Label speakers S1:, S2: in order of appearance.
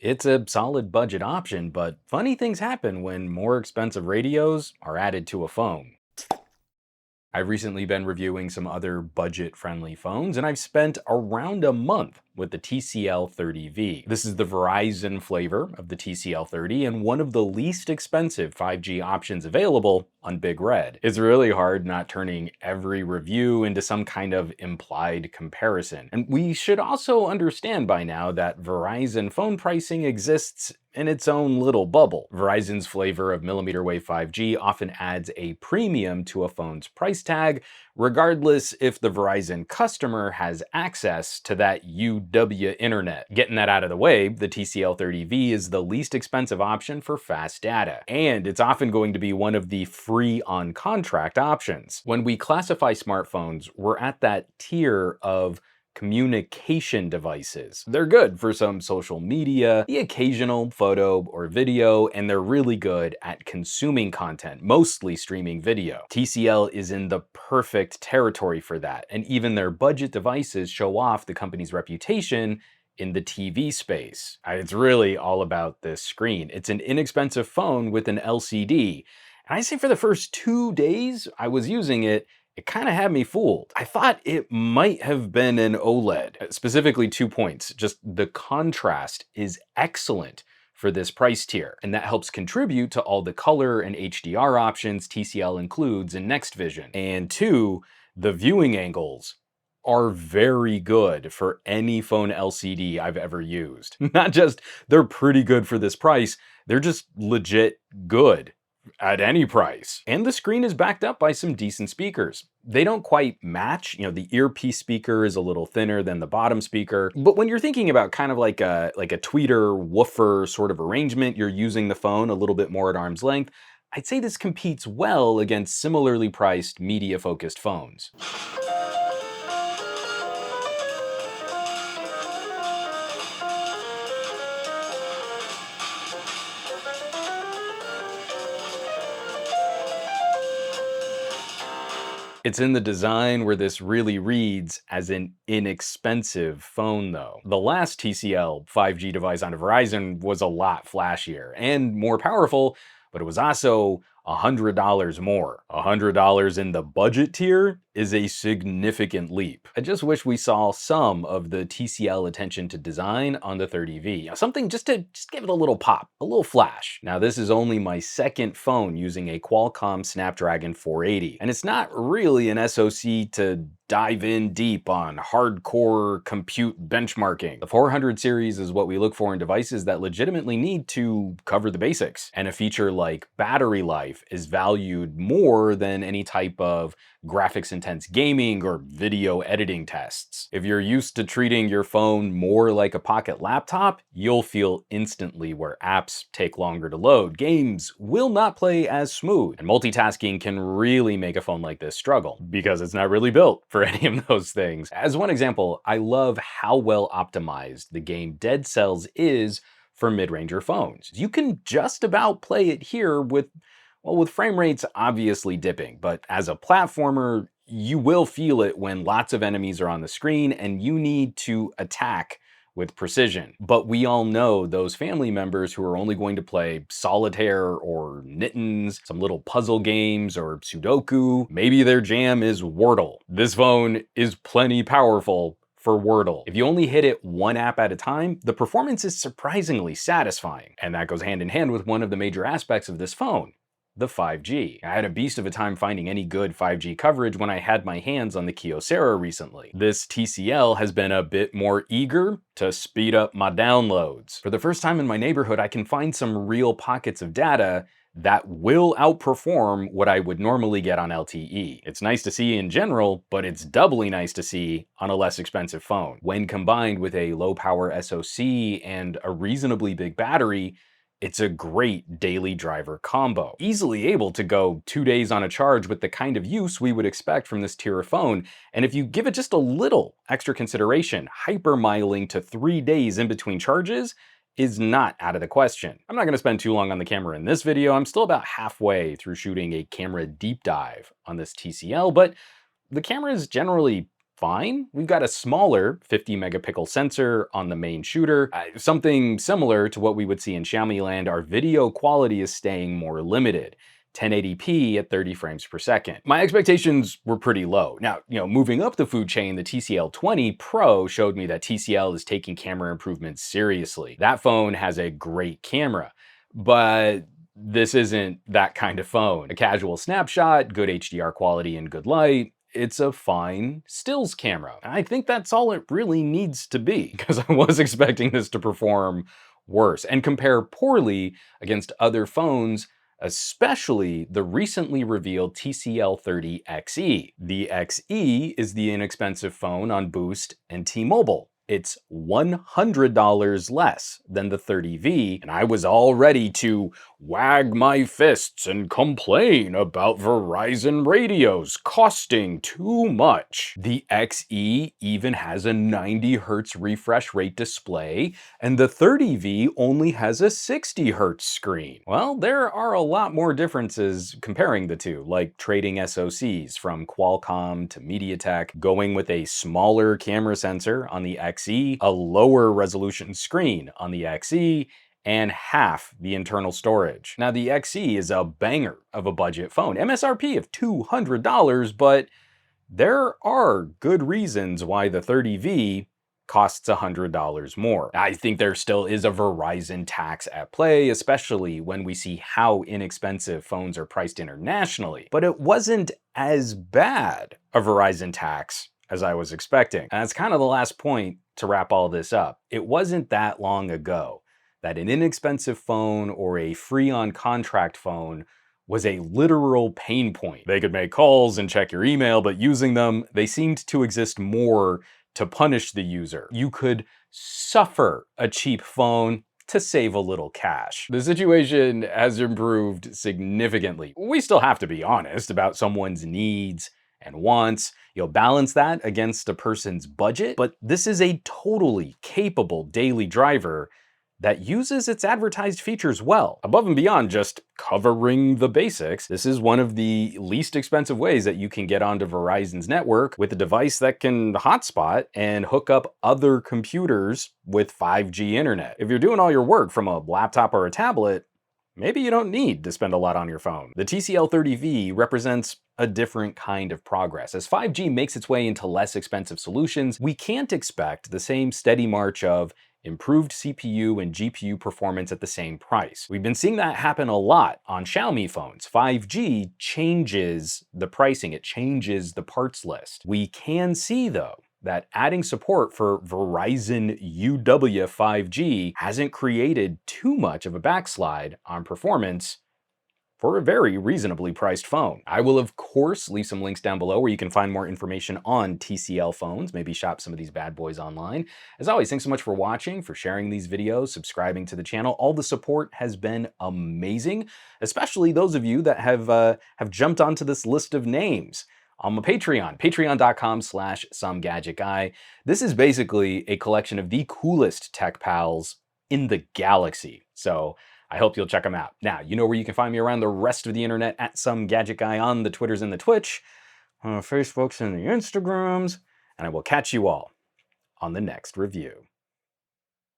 S1: It's a solid budget option, but funny things happen when more expensive radios are added to a phone. I've recently been reviewing some other budget-friendly phones, and I've spent around a month with the TCL 30V. This is the Verizon flavor of the TCL 30 and one of the least expensive 5G options available on Big Red. It's really hard not turning every review into some kind of implied comparison. And we should also understand by now that Verizon phone pricing exists in its own little bubble. Verizon's flavor of millimeter wave 5G often adds a premium to a phone's price tag, regardless if the Verizon customer has access to that UW internet. Getting that out of the way, the TCL 30V is the least expensive option for fast data, and it's often going to be one of the free on contract options. When we classify smartphones, we're at that tier of communication devices. They're good for some social media, the occasional photo or video, and they're really good at consuming content, mostly streaming video. TCL is in the perfect territory for that, and even their budget devices show off the company's reputation in the TV space. It's really all about this screen. It's an inexpensive phone with an LCD. And I say for the first 2 days I was using it, it kind of had me fooled. I thought it might have been an OLED. Specifically 2 points. Just the contrast is excellent for this price tier, and that helps contribute to all the color and HDR options TCL includes in Next Vision. And two, the viewing angles are very good for any phone LCD I've ever used. Not just they're pretty good for this price, they're just legit good at any price. And the screen is backed up by some decent speakers. They don't quite match, the earpiece speaker is a little thinner than the bottom speaker. But when you're thinking about kind of like a tweeter woofer sort of arrangement, you're using the phone a little bit more at arm's length, I'd say this competes well against similarly priced media-focused phones. It's in the design where this really reads as an inexpensive phone though. The last TCL 5G device on Verizon was a lot flashier and more powerful, but it was also $100 more. $100 in the budget tier is a significant leap. I just wish we saw some of the TCL attention to design on the 30V. Something just to give it a little pop, a little flash. Now this is only my second phone using a Qualcomm Snapdragon 480, and it's not really an SoC to dive in deep on hardcore compute benchmarking. The 400 series is what we look for in devices that legitimately need to cover the basics, and a feature like battery life is valued more than any type of graphics intense gaming or video editing tests. If you're used to treating your phone more like a pocket laptop, you'll feel instantly where apps take longer to load, games will not play as smooth, and multitasking can really make a phone like this struggle because it's not really built for any of those things. As one example, I love how well optimized the game Dead Cells is for mid-ranger phones. You can just about play it here with frame rates obviously dipping, but as a platformer, you will feel it when lots of enemies are on the screen and you need to attack with precision. But we all know those family members who are only going to play solitaire or Nittens, some little puzzle games or Sudoku. Maybe their jam is Wordle. This phone is plenty powerful for Wordle. If you only hit it one app at a time, the performance is surprisingly satisfying. And that goes hand in hand with one of the major aspects of this phone, the 5G. I had a beast of a time finding any good 5G coverage when I had my hands on the Kyocera recently. This TCL has been a bit more eager to speed up my downloads. For the first time in my neighborhood, I can find some real pockets of data that will outperform what I would normally get on LTE. It's nice to see in general, but it's doubly nice to see on a less expensive phone. When combined with a low power SoC and a reasonably big battery, it's a great daily driver combo. Easily able to go 2 days on a charge with the kind of use we would expect from this tier of phone. And if you give it just a little extra consideration, hypermiling to 3 days in between charges is not out of the question. I'm not gonna spend too long on the camera in this video. I'm still about halfway through shooting a camera deep dive on this TCL, but the camera is generally fine. We've got a smaller 50 megapixel sensor on the main shooter. Something similar to what we would see in Xiaomi land, our video quality is staying more limited. 1080p at 30 frames per second. My expectations were pretty low. Now, moving up the food chain, the TCL 20 Pro showed me that TCL is taking camera improvements seriously. That phone has a great camera, but this isn't that kind of phone. A casual snapshot, good HDR quality and good light, it's a fine stills camera. I think that's all it really needs to be, because I was expecting this to perform worse and compare poorly against other phones, especially the recently revealed TCL 30XE. The XE is the inexpensive phone on Boost and T-Mobile. It's $100 less than the 30V, and I was all ready to wag my fists and complain about Verizon radios costing too much. The XE even has a 90 Hz refresh rate display, and the 30V only has a 60 Hz screen. Well, there are a lot more differences comparing the two, like trading SoCs from Qualcomm to MediaTek, going with a smaller camera sensor on the XE, a lower resolution screen on the XE, and half the internal storage. Now, the XE is a banger of a budget phone, MSRP of $200, but there are good reasons why the 30V costs $100 more. I think there still is a Verizon tax at play, especially when we see how inexpensive phones are priced internationally. But it wasn't as bad a Verizon tax as I was expecting. And that's kind of the last point to wrap all this up. It wasn't that long ago that an inexpensive phone or a free on contract phone was a literal pain point. They could make calls and check your email, but using them, they seemed to exist more to punish the user. You could suffer a cheap phone to save a little cash. The situation has improved significantly. We still have to be honest about someone's needs and wants. You'll balance that against a person's budget, but this is a totally capable daily driver that uses its advertised features well. Above and beyond just covering the basics, this is one of the least expensive ways that you can get onto Verizon's network with a device that can hotspot and hook up other computers with 5G internet. If you're doing all your work from a laptop or a tablet, maybe you don't need to spend a lot on your phone. The TCL 30V represents a different kind of progress. As 5G makes its way into less expensive solutions, we can't expect the same steady march of improved CPU and GPU performance at the same price. We've been seeing that happen a lot on Xiaomi phones. 5G changes the pricing, it changes the parts list. We can see though that adding support for Verizon UW 5G hasn't created too much of a backslide on performance for a very reasonably priced phone. I will of course leave some links down below where you can find more information on TCL phones, maybe shop some of these bad boys online. As always, thanks so much for watching, for sharing these videos, subscribing to the channel. All the support has been amazing, especially those of you that have jumped onto this list of names on my Patreon, patreon.com/SomeGadgetGuy. This is basically a collection of the coolest tech pals in the galaxy. So I hope you'll check them out. Now, you know where you can find me around the rest of the internet at SomeGadgetGuy on the Twitters and the Twitch, Facebooks and the Instagrams, and I will catch you all on the next review.